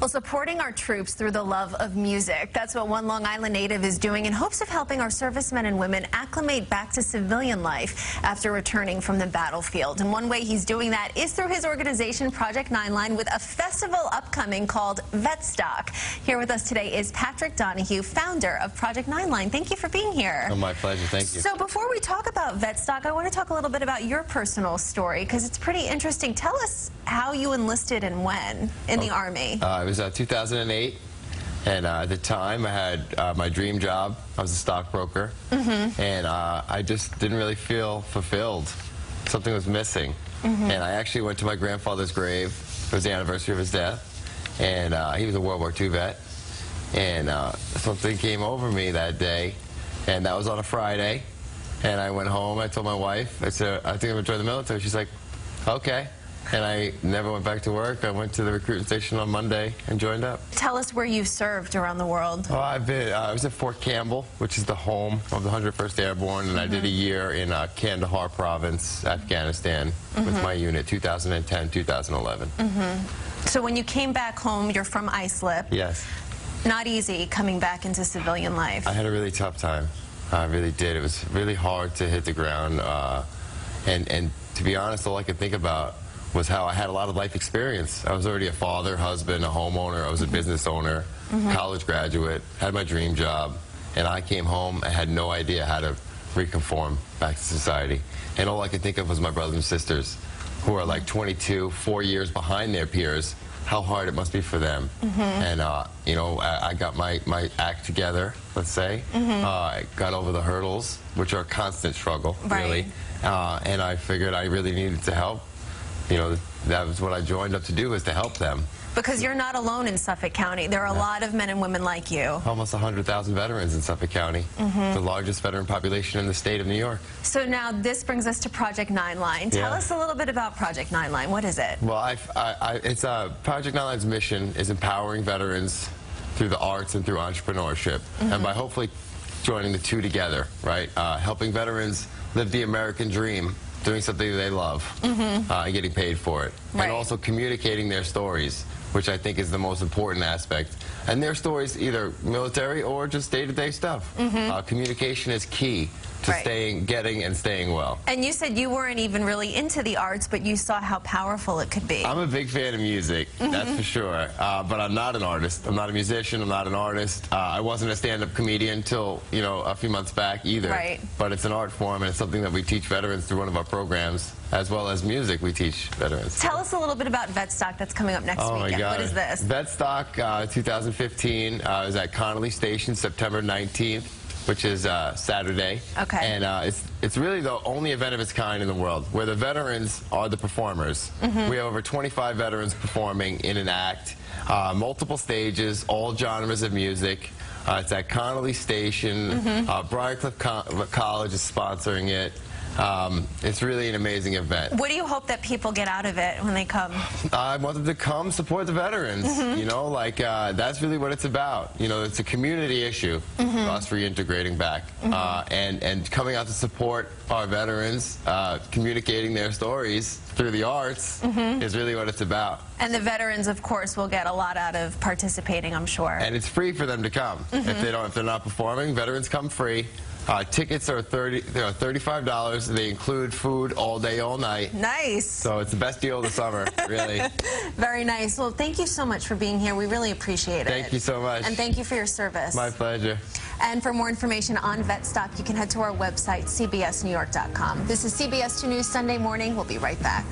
Well, supporting our troops through the love of music. That's what one Long Island native is doing in hopes of helping our servicemen and women acclimate back to civilian life after returning from the battlefield. And one way he's doing that is through his organization, Project 9line, with a festival upcoming called Vetstock. Here with us today is Patrick Donohue, founder of Project 9line. Thank you for being here. Oh, my pleasure. Thank you. So before we talk about Vetstock, I want to talk a little bit about your personal story, because it's pretty interesting. Tell us how you enlisted and when in the Army. It was 2008, and at the time I had my dream job. I was a stockbroker, and I just didn't really feel fulfilled. Something was missing, and I actually went to my grandfather's grave. It was the anniversary of his death, and he was a World War II vet, and something came over me that day, and that was on a Friday, and I went home. I told my wife, I said, I think I'm going to join the military. She's like, okay. And I never went back to work. I went to the recruiting station on Monday and joined up. Tell us where you've served around the world. Oh, I was at Fort Campbell, which is the home of the 101st Airborne, and I did a year in Kandahar province, Afghanistan, with my unit, 2010, 2011. So when you came back home, you're from Islip. Yes. Not easy coming back into civilian life. I had a really tough time. I really did. It was really hard to hit the ground, and to be honest, all I could think about was how I had a lot of life experience. I was already a father, husband, a homeowner. I was a business owner, college graduate, had my dream job, and I came home and had no idea how to reconform back to society. And all I could think of was my brothers and sisters, who are like 22, 4 years behind their peers, how hard it must be for them. And, you know, I got my act together, let's say. I got over the hurdles, which are a constant struggle, really. And I figured I really needed to help. You know, that was what I joined up to do, was to help them. Because you're not alone in Suffolk County. There are a lot of men and women like you. Almost 100,000 veterans in Suffolk County, the largest veteran population in the state of New York. So now this brings us to Project 9line. Tell us a little bit about Project 9line. What is it? Well, it's Project 9line's mission is empowering veterans through the arts and through entrepreneurship, and by hopefully joining the two together, right? Helping veterans live the American dream, doing something they love, and getting paid for it. And also communicating their stories, which I think is the most important aspect. And their stories, either military or just day-to-day stuff. Communication is key to getting and staying well. And you said you weren't even really into the arts, but you saw how powerful it could be. I'm a big fan of music, that's for sure. But I'm not an artist. I'm not a musician. I'm not an artist. I wasn't a stand-up comedian until, you know, a few months back either. But it's an art form, and it's something that we teach veterans through one of our programs, as well as music we teach veterans. Tell us a little bit about Vetstock that's coming up next weekend. My God. What is this? Vetstock 2015 is at Connolly Station, September 19th. Which is Saturday. And it's really the only event of its kind in the world, where the veterans are the performers. We have over 25 veterans performing in an act, multiple stages, all genres of music. It's at Connolly Station. Briarcliff College is sponsoring it. It's really an amazing event. What do you hope that people get out of it when they come? I want them to come support the veterans. You know, like that's really what it's about. You know, it's a community issue for us reintegrating back, and coming out to support our veterans, communicating their stories through the arts is really what it's about. And the veterans, of course, will get a lot out of participating, I'm sure. And it's free for them to come. If they're not performing, veterans come free. Tickets are $35. They include food all day, all night. Nice. So it's the best deal of the summer, really. Very nice. Well, thank you so much for being here. We really appreciate it. Thank you so much. And thank you for your service. My pleasure. And for more information on Vetstock, you can head to our website, cbsnewyork.com. This is CBS 2 News Sunday Morning. We'll be right back.